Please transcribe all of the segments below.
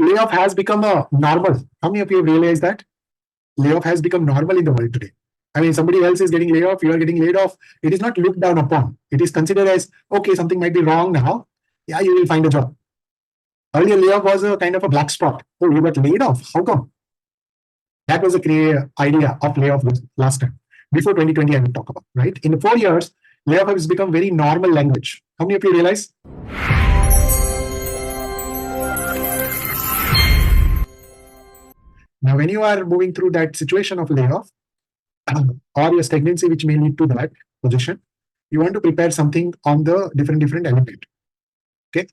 Layoff has become a normal. How many of you have realized that? Layoff has become normal in the world today. I mean, somebody else is getting laid off, you are getting laid off. It is not looked down upon. It is considered as, okay, something might be wrong now. Yeah, you will find a job. Earlier, layoff was a kind of a black spot. Oh, you got laid off. How come? That was a idea of layoff last time. Before 2020, I will talk about, right? In the 4 years, layoff has become very normal language. How many of you realize? Now, when you are moving through that situation of layoff or your stagnancy, which may lead to that position, you want to prepare something on the different element. Okay.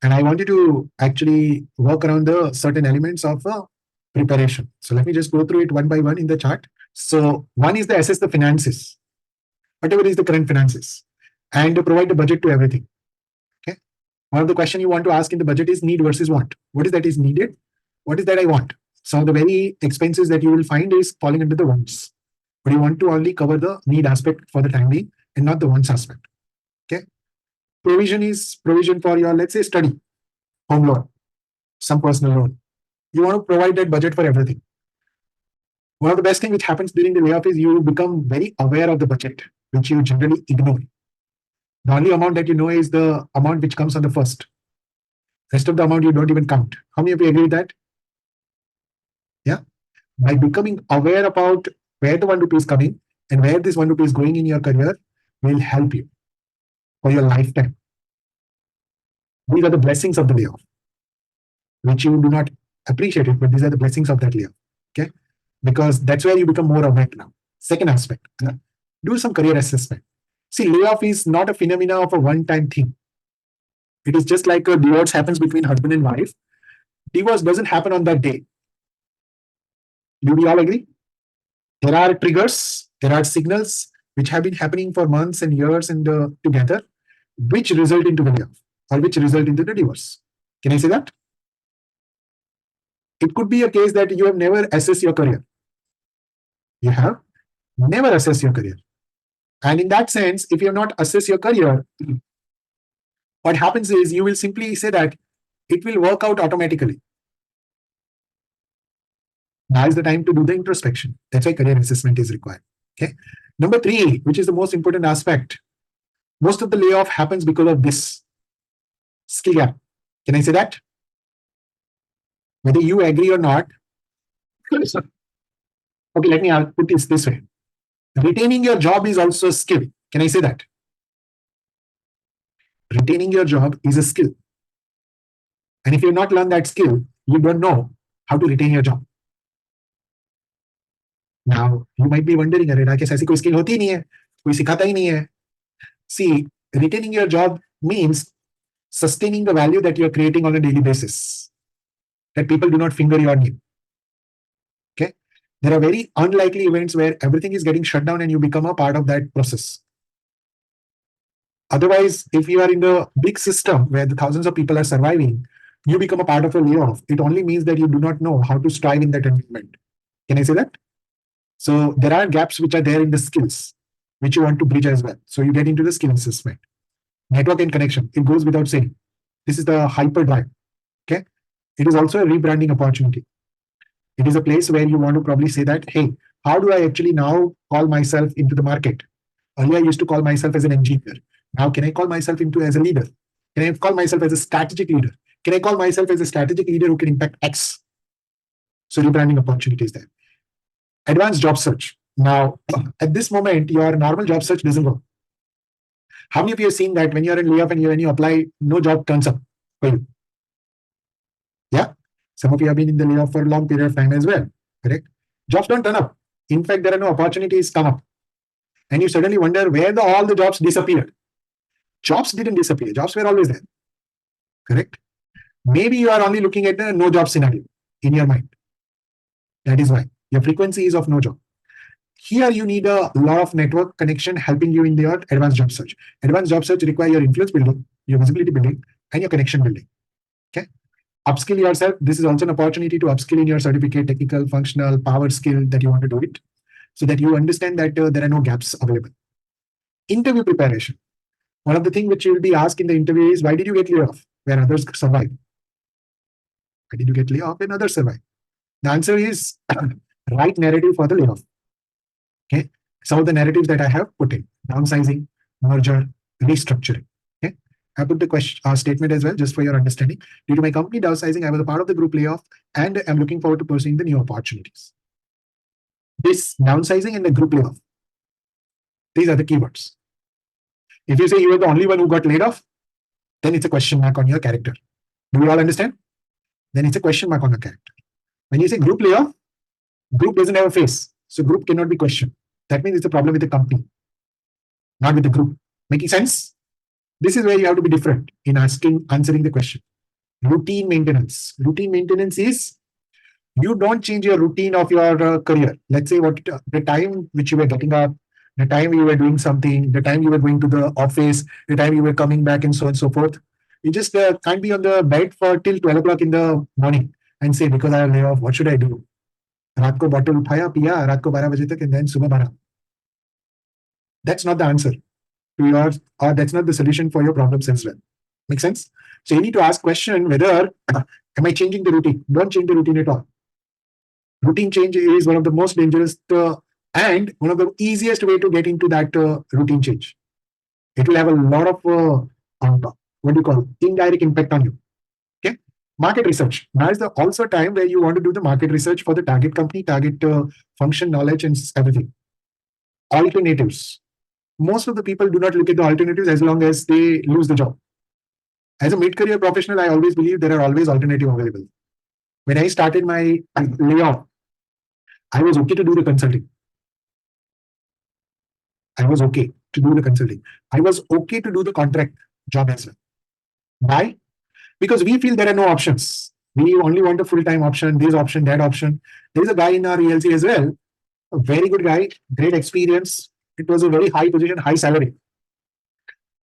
And I want you to actually work around the certain elements of preparation. So let me just go through it one by one in the chart. So one is the assess the finances, whatever is the current finances, and provide the budget to everything. Okay. One of the question you want to ask in the budget is need versus want. What is that is needed? What is that I want? Some of the very expenses that you will find is falling under the wants. But you want to only cover the need aspect for the time being and not the wants aspect. Okay. Provision is provision for your, let's say, study, home loan, some personal loan. You want to provide that budget for everything. One of the best things which happens during the layoff is you become very aware of the budget, which you generally ignore. The only amount that you know is the amount which comes on the first. Rest of the amount you don't even count. How many of you agree with that? Yeah. By becoming aware about where the 1 rupee is coming and where this 1 rupee is going in your career will help you for your lifetime. These are the blessings of the layoff, which you do not appreciate it, but these are the blessings of that layoff. Okay. Because that's where you become more aware now. Second aspect, do some career assessment. See, layoff is not a phenomena of a one-time thing. It is just like a divorce happens between husband and wife. Divorce doesn't happen on that day. Do we all agree? There are triggers, there are signals which have been happening for months and years and together, which result into the layoff or which result into the divorce. Can I say that? It could be a case that you have never assessed your career. You have never assessed your career. And in that sense, if you have not assessed your career, what happens is you will simply say that it will work out automatically. Now is the time to do the introspection. That's why career assessment is required. Okay. Number 3, which is the most important aspect, most of the layoff happens because of this skill gap. Can I say that? Whether you agree or not. Okay, let me put this way. Retaining your job is also a skill. Can I say that? Retaining your job is a skill. And if you have not learned that skill, you don't know how to retain your job. Now, you might be wondering, अरे राकेश ऐसी कोई skill होती ही नहीं है, कोई सिखाता ही नहीं है. See, retaining your job means sustaining the value that you're creating on a daily basis. That people do not finger your name. Okay? There are very unlikely events where everything is getting shut down and you become a part of that process. Otherwise, if you are in the big system where the thousands of people are surviving, you become a part of a layoff. It only means that you do not know how to strive in that environment. Can I say that? So there are gaps which are there in the skills, which you want to bridge as well. So you get into the skill assessment. Network and connection, it goes without saying. This is the hyperdrive. Okay. It is also a rebranding opportunity. It is a place where you want to probably say that, hey, how do I actually now call myself into the market? Earlier, I used to call myself as an engineer. Now, can I call myself into as a leader? Can I call myself as a strategic leader? Can I call myself as a strategic leader who can impact X? So rebranding opportunity is there. Advanced job search. Now, at this moment, your normal job search doesn't work. How many of you have seen that when you're in layoff and when you apply, no job turns up for you? Yeah. Some of you have been in the layoff for a long period of time as well. Correct? Jobs don't turn up. In fact, there are no opportunities come up. And you suddenly wonder where all the jobs disappeared. Jobs didn't disappear. Jobs were always there. Correct? Maybe you are only looking at the no job scenario in your mind. That is why your frequency is of no job. Here you need a lot of network connection helping you in your advanced job search. Advanced job search require your influence building, your visibility building, and your connection building. Okay. Upskill yourself. This is also an opportunity to upskill in your certificate, technical, functional, power skill that you want to do it, so that you understand that there are no gaps available. Interview preparation. One of the things which you will be asked in the interview is, why did you get laid off where others survived? Why did you get laid off when others survive? The answer is right narrative for the layoff. Okay. Some of the narratives that I have put in: downsizing, merger, restructuring. Okay. I put the question statement as well, just for your understanding. Due to my company downsizing, I was a part of the group layoff, and I'm looking forward to pursuing the new opportunities. This downsizing and the group layoff, these are the keywords. If you say you were the only one who got laid off, then it's a question mark on your character. Do you all understand? Then it's a question mark on your character. When you say group layoff, group doesn't have a face, so group cannot be questioned. That means it's a problem with the company, not with the group. Making sense? This is where you have to be different in answering the question. Routine maintenance. Routine maintenance is you don't change your routine of your career. Let's say what the time which you were getting up, the time you were doing something, the time you were going to the office, the time you were coming back, and so on and so forth. You just can't be on the bed for till 12 o'clock in the morning and say, because I have layoff, what should I do? रात को bottle उठाया पिया रात को 12 बजे तक and then सुबह 12. That's not the answer to yours, or that's not the solution for your problems as well. Make sense? So you need to ask question whether am I changing the routine? Don't change the routine at all. Routine change is one of the most dangerous and one of the easiest way to get into that routine change. It will have a lot of what do you call indirect impact on you. Okay, market research. Now is the also time where you want to do the market research for the target company, target function, knowledge, and everything. Alternatives. Most of the people do not look at the alternatives as long as they lose the job. As a mid-career professional, I always believe there are always alternatives available. When I started my layoff, I was okay to do the consulting. I was okay to do the consulting. I was okay to do the contract job as well. Why? Because we feel there are no options. We only want a full-time option, this option, that option. There is a guy in our ELC as well, a very good guy, great experience. It was a very high position, high salary.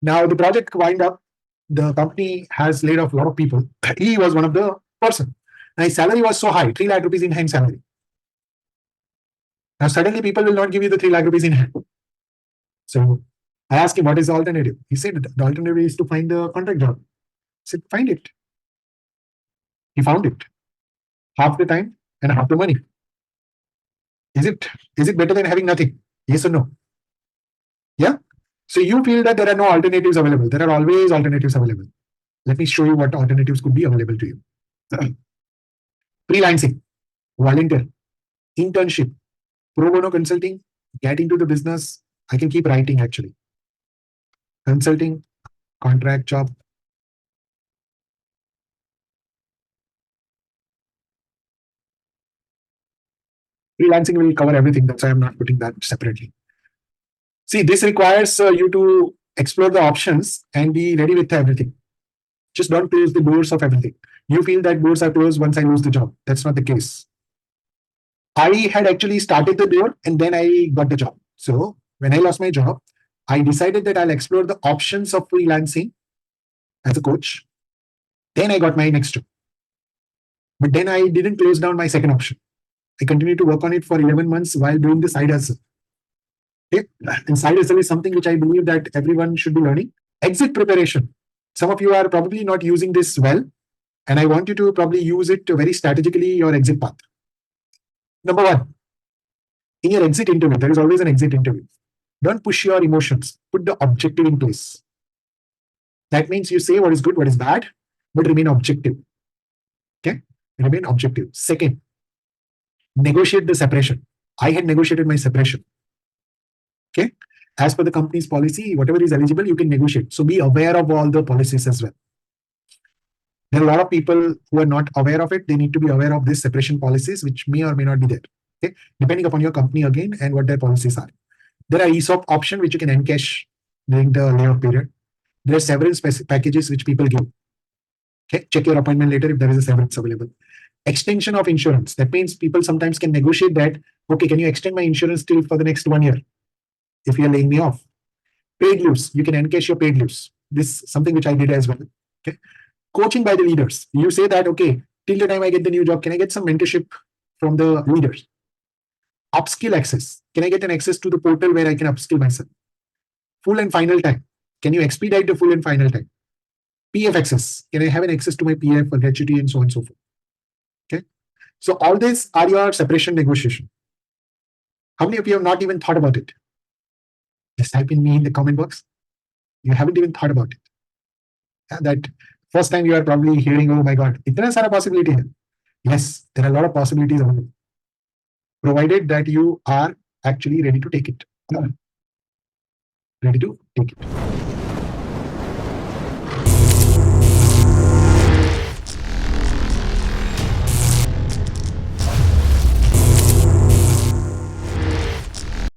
Now the project wind up, the company has laid off a lot of people. He was one of the person. And his salary was so high, 3 lakh rupees in hand salary. Now suddenly people will not give you the 3 lakh rupees in hand. So I asked him, what is the alternative? He said, the alternative is to find the contract job. I said, find it. He found it. Half the time and half the money. Is it better than having nothing? Yes or no? Yeah. So you feel that there are no alternatives available. There are always alternatives available. Let me show you what alternatives could be available to you. Freelancing, volunteer, internship, pro bono consulting, get into the business. I can keep writing actually. Consulting, contract job. Freelancing will cover everything. That's why I'm not putting that separately. See, this requires you to explore the options and be ready with everything. Just don't close the doors of everything. You feel that doors are closed once I lose the job. That's not the case. I had actually started the door and then I got the job. So when I lost my job, I decided that I'll explore the options of freelancing as a coach. Then I got my next job. But then I didn't close down my second option. I continued to work on it for 11 months while doing the side hustle. Okay? And side hustle is something which I believe that everyone should be learning. Exit preparation. Some of you are probably not using this well, and I want you to probably use it very strategically, your exit path. Number one, in your exit interview, there is always an exit interview. Don't push your emotions. Put the objective in place. That means you say what is good, what is bad, but remain objective. Okay? Remain objective. Second, negotiate the separation. I had negotiated my separation. Okay? As per the company's policy, whatever is eligible, you can negotiate. So be aware of all the policies as well. There are a lot of people who are not aware of it. They need to be aware of these separation policies, which may or may not be there. Okay? Depending upon your company again and what their policies are. There are ESOP options which you can encash during the layoff period. There are several packages which people give. Okay? Check your appointment later if there is a severance available. Extension of insurance. That means people sometimes can negotiate that. Okay, can you extend my insurance till for the next 1 year? If you're laying me off. Paid leaves. You can encash your paid leaves. This is something which I did as well. Okay. Coaching by the leaders. You say that, okay, till the time I get the new job, can I get some mentorship from the leaders? Upskill access. Can I get an access to the portal where I can upskill myself? Full and final time. Can you expedite the full and final time? PF access. Can I have an access to my PF or gratuity and so on and so forth? So all these are your separation negotiation. How many of you have not even thought about it? Just type in me in the comment box. You haven't even thought about it. That first time you are probably hearing, oh my God, itna sara possibility hai. Yes, there are a lot of possibilities available, provided that you are actually ready to take it. Ready to take it.